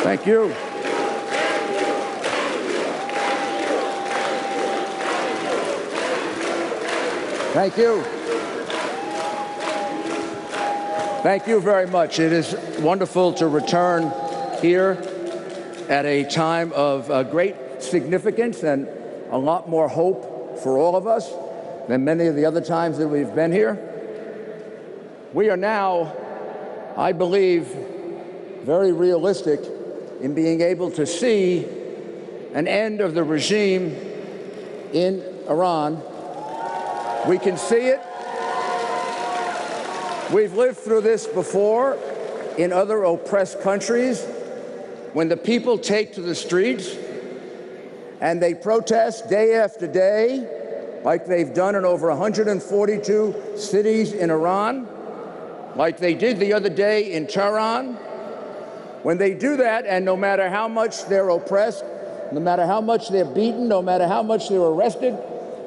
Thank you. Thank you. Thank you very much. It is wonderful to return here at a time of great significance and a lot more hope for all of us than many of the other times that we've been here. We are now, I believe, very realistic in being able to see an end of the regime in Iran. We can see it. We've lived through this before in other oppressed countries when the people take to the streets and they protest day after day, like they've done in over 142 cities in Iran, like they did the other day in Tehran. When they do that, and no matter how much they're oppressed, no matter how much they're beaten, no matter how much they're arrested,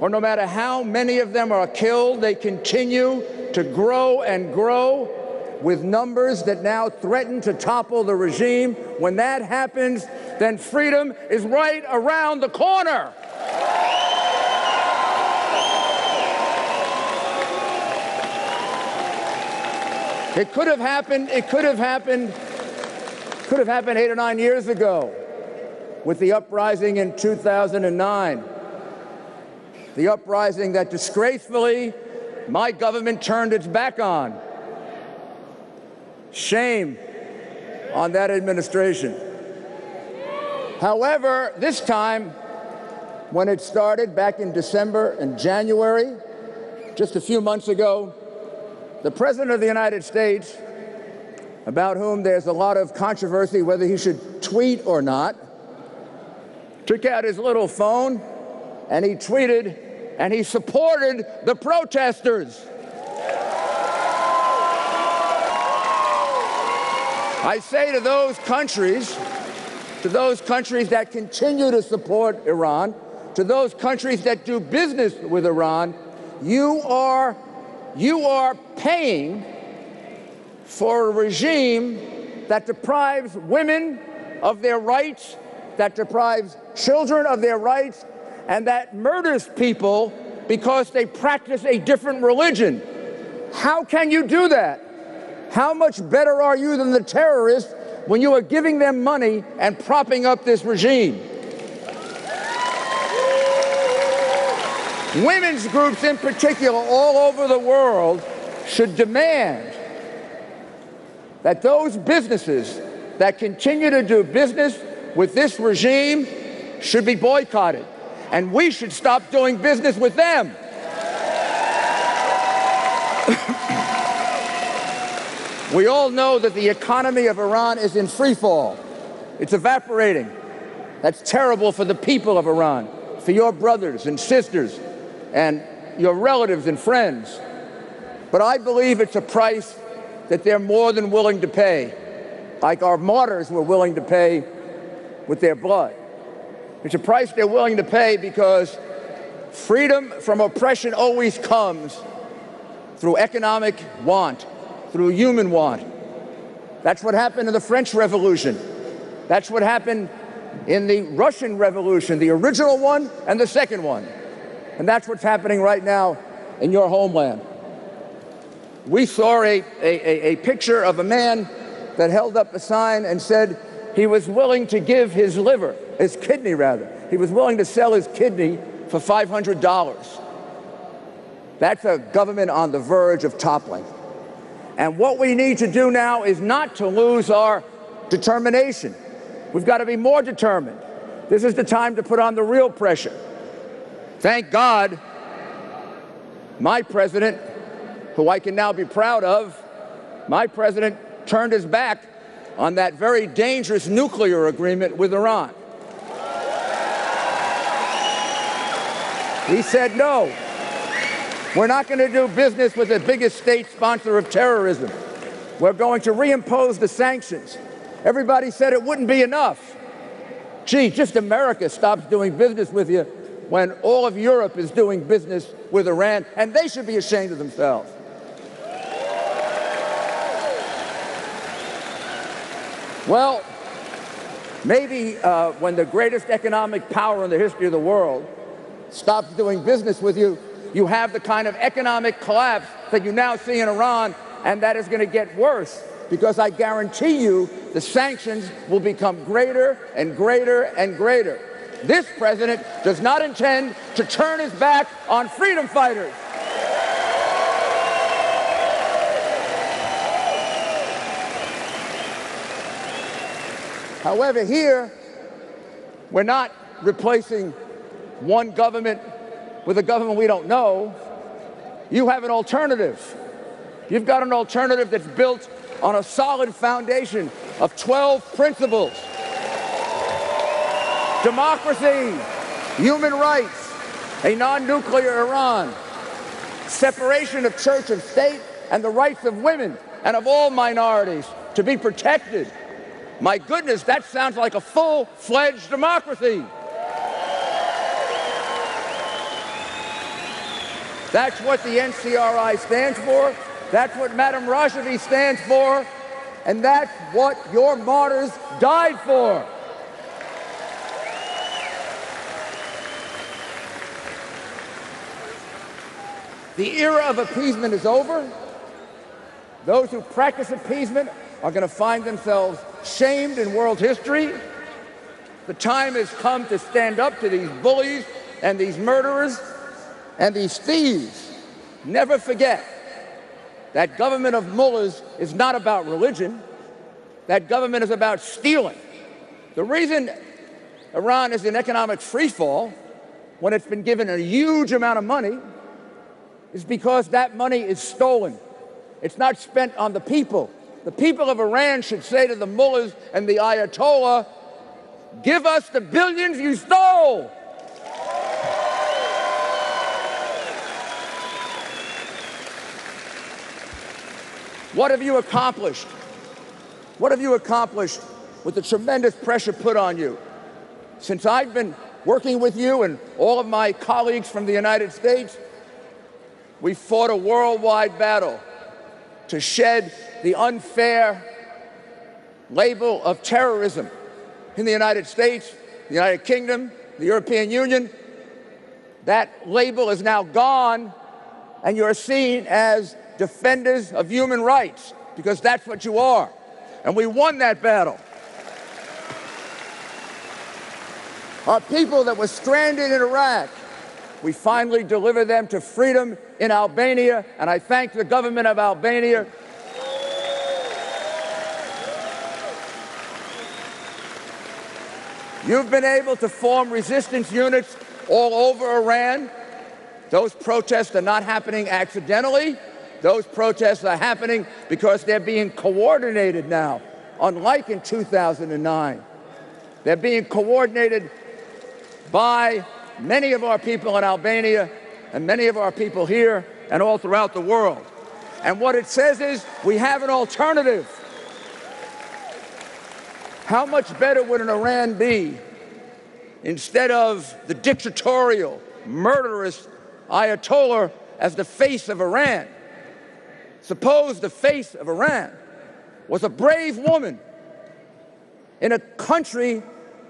or no matter how many of them are killed, they continue to grow and grow with numbers that now threaten to topple the regime. When that happens, then freedom is right around the corner. It could have happened 8 or 9 years ago with the uprising in 2009. The uprising that disgracefully my government turned its back on. Shame on that administration. However, this time, when it started back in December and January, just a few months ago, the President of the United States, about whom there's a lot of controversy whether he should tweet or not, took out his little phone and he tweeted, and he supported the protesters. I say to those countries that continue to support Iran, to those countries that do business with Iran, you are paying for a regime that deprives women of their rights, that deprives children of their rights, and that murders people because they practice a different religion. How can you do that? How much better are you than the terrorists when you are giving them money and propping up this regime? Women's groups in particular all over the world should demand that those businesses that continue to do business with this regime should be boycotted. And we should stop doing business with them. We all know that the economy of Iran is in free fall. It's evaporating. That's terrible for the people of Iran, for your brothers and sisters and your relatives and friends. But I believe it's a price that they're more than willing to pay, like our martyrs were willing to pay with their blood. It's a price they're willing to pay because freedom from oppression always comes through economic want, through human want. That's what happened in the French Revolution. That's what happened in the Russian Revolution, the original one and the second one. And that's what's happening right now in your homeland. We saw a picture of a man that held up a sign and said he was willing to give his liver, his kidney rather. He was willing to sell his kidney for $500. That's a government on the verge of toppling. And what we need to do now is not to lose our determination. We've got to be more determined. This is the time to put on the real pressure. Thank God, my president, who I can now be proud of, my president turned his back on that very dangerous nuclear agreement with Iran. He said, no, we're not going to do business with the biggest state sponsor of terrorism. We're going to reimpose the sanctions. Everybody said it wouldn't be enough. Gee, just America stops doing business with you when all of Europe is doing business with Iran, and they should be ashamed of themselves. Well, Maybe when the greatest economic power in the history of the world stops doing business with you, you have the kind of economic collapse that you now see in Iran, and that is going to get worse, because I guarantee you the sanctions will become greater and greater and greater. This president does not intend to turn his back on freedom fighters. However, here, we're not replacing one government with a government we don't know. You have an alternative. You've got an alternative that's built on a solid foundation of 12 principles: democracy, human rights, a non-nuclear Iran, separation of church and state, and the rights of women and of all minorities to be protected. My goodness, that sounds like a full-fledged democracy. That's what the NCRI stands for. That's what Madame Rashidi stands for. And that's what your martyrs died for. The era of appeasement is over. Those who practice appeasement are going to find themselves shamed in world history. The time has come to stand up to these bullies and these murderers and these thieves. Never forget that government of mullahs is not about religion. That government is about stealing. The reason Iran is in economic freefall when it's been given a huge amount of money is because that money is stolen. It's not spent on the people. The people of Iran should say to the mullahs and the Ayatollah, "Give us the billions you stole." What have you accomplished? What have you accomplished with the tremendous pressure put on you? Since I've been working with you and all of my colleagues from the United States, we fought a worldwide battle to shed the unfair label of terrorism in the United States, the United Kingdom, the European Union. That label is now gone, and you're seen as defenders of human rights, because that's what you are. And we won that battle. Our people that were stranded in Iraq, we finally delivered them to freedom in Albania, and I thank the government of Albania. You've been able to form resistance units all over Iran. Those protests are not happening accidentally. Those protests are happening because they're being coordinated now, unlike in 2009. They're being coordinated by many of our people in Albania and many of our people here and all throughout the world. And what it says is we have an alternative. How much better would an Iran be instead of the dictatorial, murderous Ayatollah as the face of Iran? Suppose the face of Iran was a brave woman in a country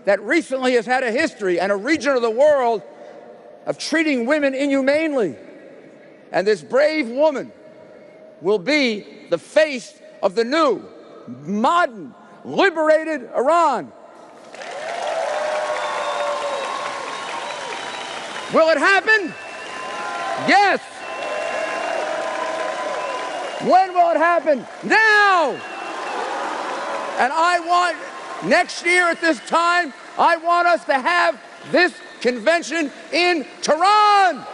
that recently has had a history and a region of the world of treating women inhumanely. And this brave woman will be the face of the new, modern, liberated Iran. Will it happen? Yes. When will it happen? Now. And I want, next year at this time, I want us to have this convention in Tehran.